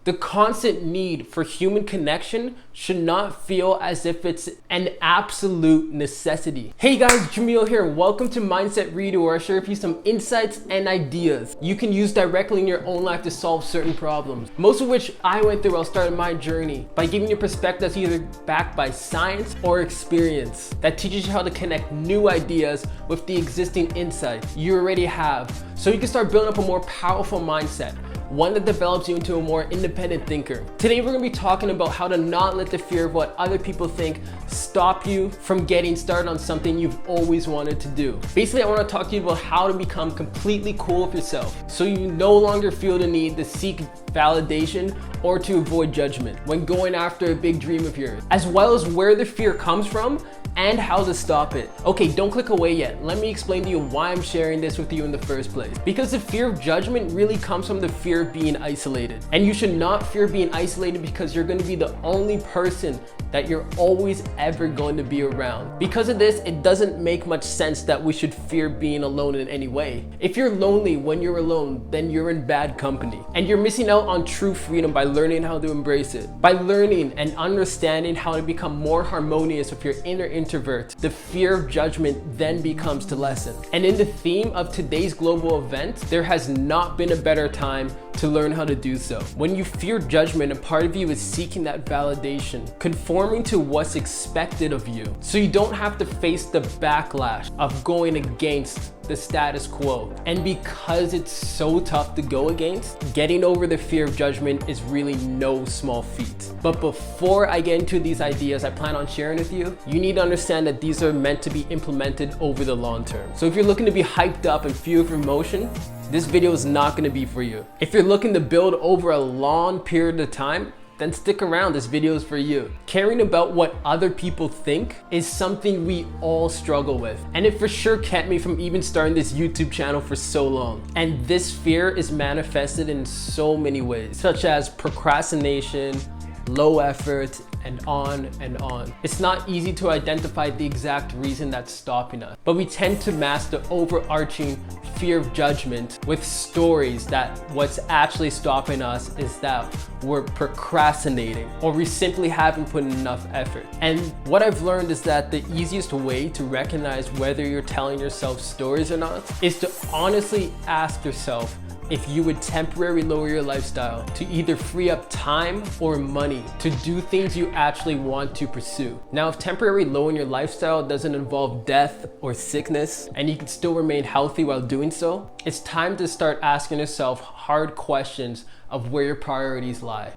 The constant need for human connection should not feel as if it's an absolute necessity. Hey guys, Jamil here, and welcome to Mindset Redo, where I share with you some insights and ideas you can use directly in your own life to solve certain problems, most of which I went through while starting my journey, by giving you perspective that's either backed by science or experience that teaches you how to connect new ideas with the existing insight you already have, so you can start building up a more powerful mindset, one that develops you into a more independent thinker. Today we're going to be talking about how to not let the fear of what other people think stop you from getting started on something you've always wanted to do. Basically, I want to talk to you about how to become completely cool with yourself, so you no longer feel the need to seek validation or to avoid judgment when going after a big dream of yours, as well as where the fear comes from and how to stop it. Okay, don't click away yet. Let me explain to you why I'm sharing this with you in the first place. Because the fear of judgment really comes from the fear of being isolated. And you should not fear being isolated because you're going to be the only person that you're always ever going to be around. Because of this, it doesn't make much sense that we should fear being alone in any way. If you're lonely when you're alone, then you're in bad company. And you're missing out on true freedom by learning how to embrace it. By learning and understanding how to become more harmonious with your inner introvert, the fear of judgment then becomes to lessen. And in the theme of today's global event, there has not been a better time to learn how to do so. When you fear judgment, a part of you is seeking that validation, conforming to what's expected of you, so you don't have to face the backlash of going against the status quo. And because it's so tough to go against, getting over the fear of judgment is really no small feat. But before I get into these ideas I plan on sharing with you, you need to understand that these are meant to be implemented over the long term. So if you're looking to be hyped up and fueled for motion, this video is not going to be for you. If you're looking to build over a long period of time, then stick around, this video is for you. Caring about what other people think is something we all struggle with, and it for sure kept me from even starting this YouTube channel for so long. And this fear is manifested in so many ways, such as procrastination, low effort, and on and on. It's not easy to identify the exact reason that's stopping us, but we tend to mask the overarching fear of judgment with stories that what's actually stopping us is that we're procrastinating or we simply haven't put in enough effort. And what I've learned is that the easiest way to recognize whether you're telling yourself stories or not is to honestly ask yourself if you would temporarily lower your lifestyle to either free up time or money to do things you actually want to pursue. Now, if temporarily lowering your lifestyle doesn't involve death or sickness, and you can still remain healthy while doing so, it's time to start asking yourself hard questions of where your priorities lie.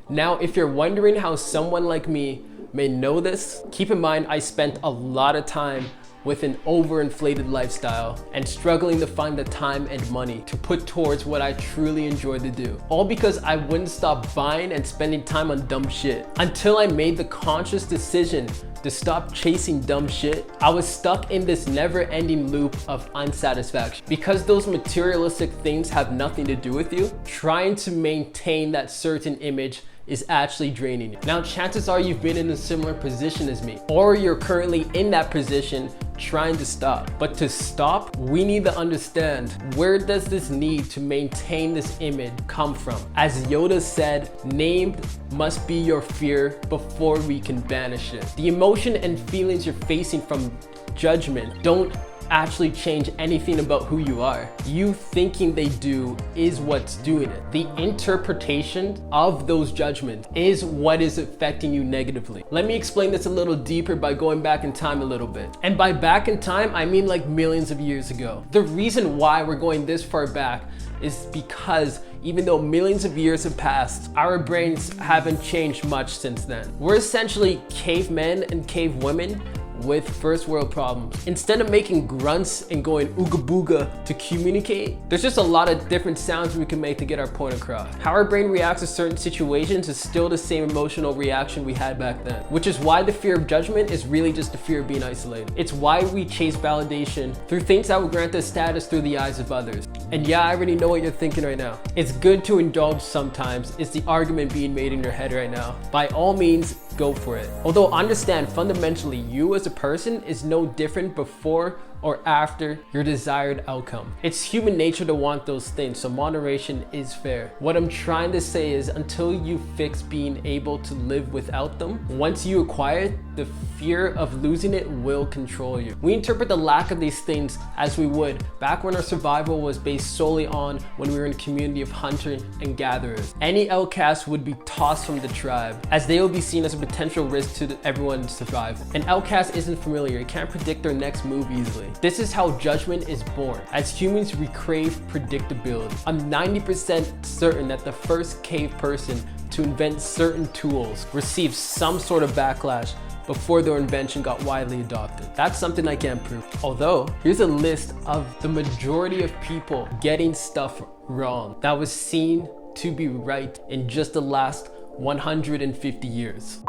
Now, if you're wondering how someone like me may know this, keep in mind I spent a lot of time with an overinflated lifestyle and struggling to find the time and money to put towards what I truly enjoy to do. All because I wouldn't stop buying and spending time on dumb shit. Until I made the conscious decision to stop chasing dumb shit, I was stuck in this never-ending loop of unsatisfaction. Because those materialistic things have nothing to do with you, trying to maintain that certain image is actually draining you. Now, chances are you've been in a similar position as me, or you're currently in that position trying to stop. But to stop, we need to understand, where does this need to maintain this image come from? As Yoda said, named must be your fear before we can banish it. The emotion and feelings you're facing from judgment don't actually change anything about who you are. You thinking they do is what's doing it. The interpretation of those judgments is what is affecting you negatively. Let me explain this a little deeper by going back in time a little bit. And by back in time, I mean like millions of years ago. The reason why we're going this far back is because even though millions of years have passed, our brains haven't changed much since then. We're essentially cavemen and cavewomen with first world problems. Instead of making grunts and going ooga booga to communicate, there's just a lot of different sounds we can make to get our point across. How our brain reacts to certain situations is still the same emotional reaction we had back then, which is why the fear of judgment is really just the fear of being isolated. It's why we chase validation through things that will grant us status through the eyes of others. And yeah, I already know what you're thinking right now. It's good to indulge sometimes, is the argument being made in your head right now. By all means, go for it. Although understand, fundamentally, you as a person is no different before or after your desired outcome. It's human nature to want those things, so moderation is fair. What I'm trying to say is until you fix being able to live without them, once you acquire it, the fear of losing it will control you. We interpret the lack of these things as we would back when our survival was based solely on when we were in a community of hunters and gatherers. Any outcast would be tossed from the tribe as they will be seen as a potential risk to everyone's survival. An outcast isn't familiar, it can't predict their next move easily. This is how judgment is born. As humans, we crave predictability. I'm 90% certain that the first cave person to invent certain tools received some sort of backlash before their invention got widely adopted. That's something I can't prove. Although, here's a list of the majority of people getting stuff wrong that was seen to be right in just the last 150 years.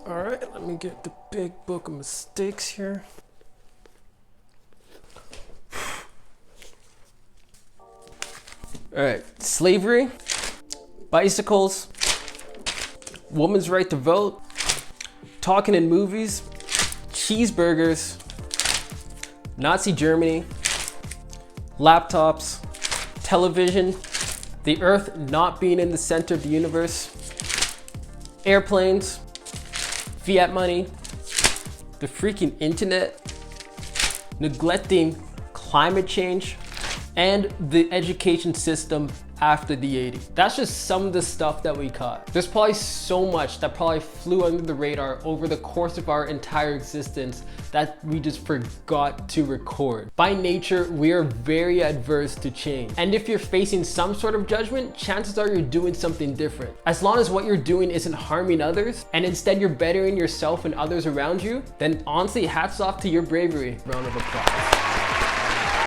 All right, let me get the big book of mistakes here. All right, slavery, bicycles, woman's right to vote, talking in movies, cheeseburgers, Nazi Germany, laptops, television, the earth not being in the center of the universe, airplanes, fiat money, the freaking internet, neglecting climate change, and the education system after the 80s. That's just some of the stuff that we caught. There's probably so much that probably flew under the radar over the course of our entire existence that we just forgot to record. By nature, we are very adverse to change. And if you're facing some sort of judgment, chances are you're doing something different. As long as what you're doing isn't harming others, and instead you're bettering yourself and others around you, then honestly, hats off to your bravery. Round of applause.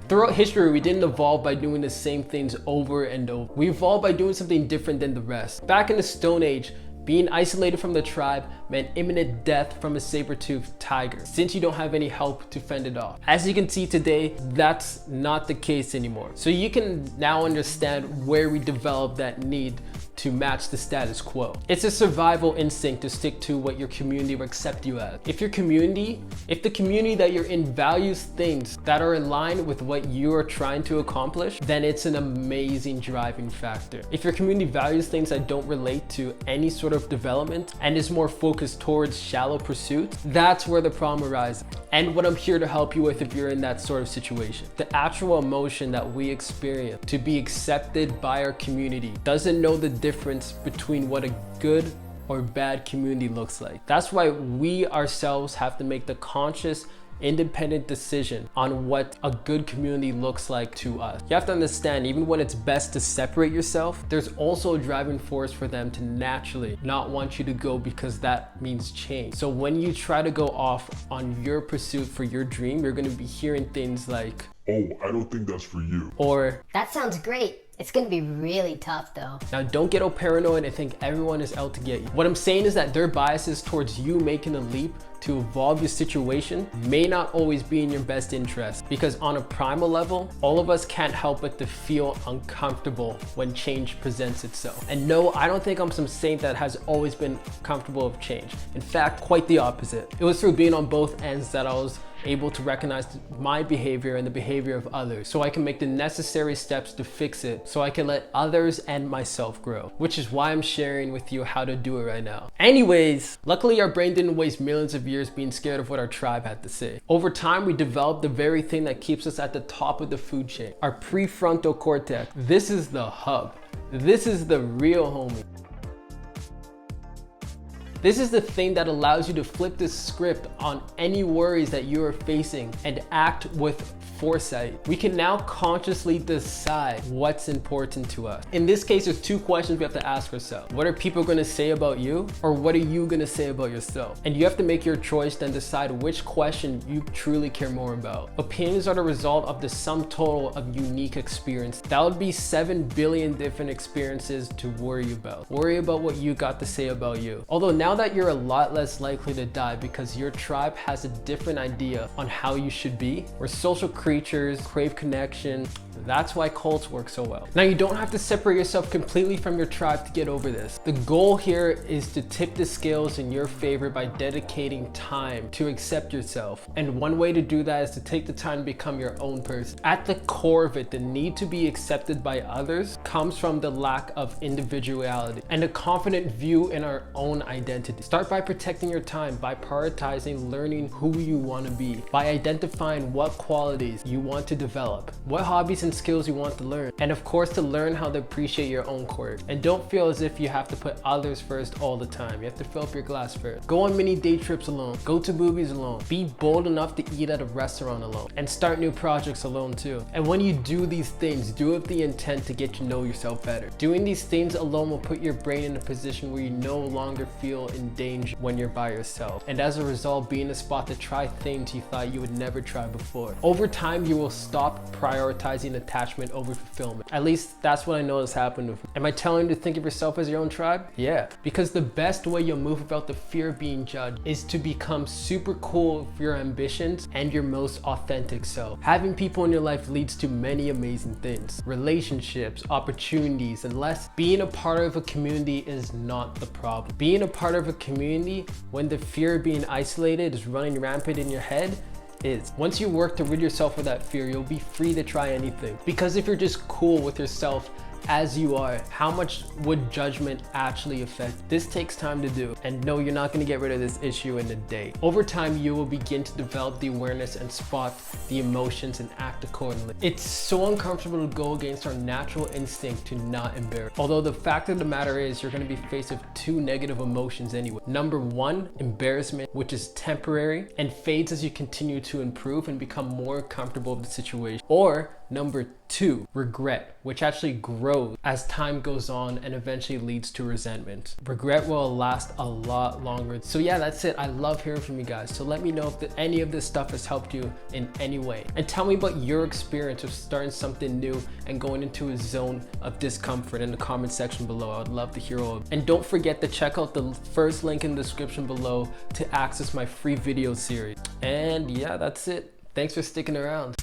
Throughout history, we didn't evolve by doing the same things over and over. We evolved by doing something different than the rest. Back in the Stone Age, being isolated from the tribe meant imminent death from a saber-toothed tiger, since you don't have any help to fend it off. As you can see today, that's not the case anymore. So you can now understand where we developed that need to match the status quo. It's a survival instinct to stick to what your community will accept you as. If the community that you're in values things that are in line with what you are trying to accomplish, then it's an amazing driving factor. If your community values things that don't relate to any sort of development and is more focused towards shallow pursuits, that's where the problem arises. And what I'm here to help you with if you're in that sort of situation. The actual emotion that we experience to be accepted by our community doesn't know the difference between what a good or bad community looks like. That's why we ourselves have to make the conscious, independent decision on what a good community looks like to us. You have to understand, even when it's best to separate yourself, there's also a driving force for them to naturally not want you to go because that means change. So when you try to go off on your pursuit for your dream, you're gonna be hearing things like, "Oh, I don't think that's for you." Or, "That sounds great. It's gonna be really tough though." Now don't get all paranoid and think everyone is out to get you. What I'm saying is that their biases towards you making a leap to evolve your situation may not always be in your best interest, because on a primal level, all of us can't help but to feel uncomfortable when change presents itself. And no, I don't think I'm some saint that has always been comfortable with change. In fact, quite the opposite. It was through being on both ends that I was able to recognize my behavior and the behavior of others, so I can make the necessary steps to fix it, so I can let others and myself grow, which is why I'm sharing with you how to do it right now. Anyways, luckily our brain didn't waste millions of years being scared of what our tribe had to say. Over time, we developed the very thing that keeps us at the top of the food chain, our prefrontal cortex. This is the hub. This is the real homie. This is the thing that allows you to flip the script on any worries that you are facing and act with foresight. We can now consciously decide what's important to us. In this case, there's two questions we have to ask ourselves. What are people gonna say about you? Or what are you gonna say about yourself? And you have to make your choice, then decide which question you truly care more about. Opinions are the result of the sum total of unique experience. That would be 7 billion different experiences to worry about. Worry about what you got to say about you. Although now that you're a lot less likely to die because your tribe has a different idea on how you should be, we're social creatures, crave connection, That's why cults work so well. Now, you don't have to separate yourself completely from your tribe to get over this. The goal here is to tip the scales in your favor by dedicating time to accept yourself. And one way to do that is to take the time to become your own person. At the core of it, the need to be accepted by others comes from the lack of individuality and a confident view in our own identity. Start by protecting your time, by prioritizing learning who you want to be, by identifying what qualities you want to develop, what hobbies and skills you want to learn, and of course to learn how to appreciate your own quirks. And don't feel as if you have to put others first all the time. You have to fill up your glass first. Go on mini day trips alone, go to movies alone, be bold enough to eat at a restaurant alone, and start new projects alone too. And when you do these things, do it with the intent to get to know yourself better. Doing these things alone will put your brain in a position where you no longer feel in danger when you're by yourself, and as a result be in a spot to try things you thought you would never try before. Over time, you will stop prioritizing attachment over fulfillment. At least that's what I know has happened with me. Am I telling you to think of yourself as your own tribe? Yeah, because the best way you'll move without the fear of being judged is to become super cool with your ambitions and your most authentic self. Having people in your life leads to many amazing things, relationships, opportunities, and less. Being a part of a community is not the problem. Being a part of a community when the fear of being isolated is running rampant in your head is. Once you work to rid yourself of that fear, you'll be free to try anything. Because if you're just cool with yourself as you are, how much would judgment actually affect? This takes time to do, and no, you're not going to get rid of this issue in a day. Over time, you will begin to develop the awareness and spot the emotions and act accordingly. It's so uncomfortable to go against our natural instinct to not embarrass. Although the fact of the matter is you're going to be faced with two negative emotions anyway. Number one, embarrassment, which is temporary and fades as you continue to improve and become more comfortable with the situation. Or number two, regret, which actually grows as time goes on and eventually leads to resentment. Regret will last a lot longer. So yeah, that's it. I love hearing from you guys. So let me know if any of this stuff has helped you in any way. And tell me about your experience of starting something new and going into a zone of discomfort in the comment section below. I would love to hear all of it. And don't forget to check out the first link in the description below to access my free video series. And yeah, that's it. Thanks for sticking around.